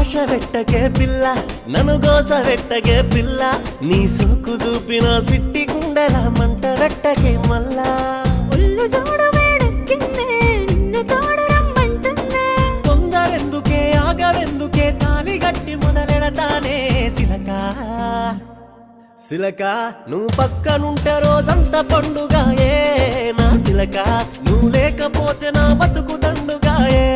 ఆశ పెట్టకే పిల్ల నన్ను గోస పెట్టకే పిల్ల నీ సోకు చూపిన సిట్టి గుండెల మంట పెట్టకే మల్లా ఒళ్ళు చూడు వేడెక్కిందే నిన్ను తోడు రమ్మంటుందే తొందరెందుకే ఆగవెందుకే తాళి గట్టి మొదలెడతానే సిలక సిలక నువ్వు పక్కనుంటే రోజంతా పండుగాయే నా సిలక నువ్వు లేకపోతే నా బతుకు దండుగాయే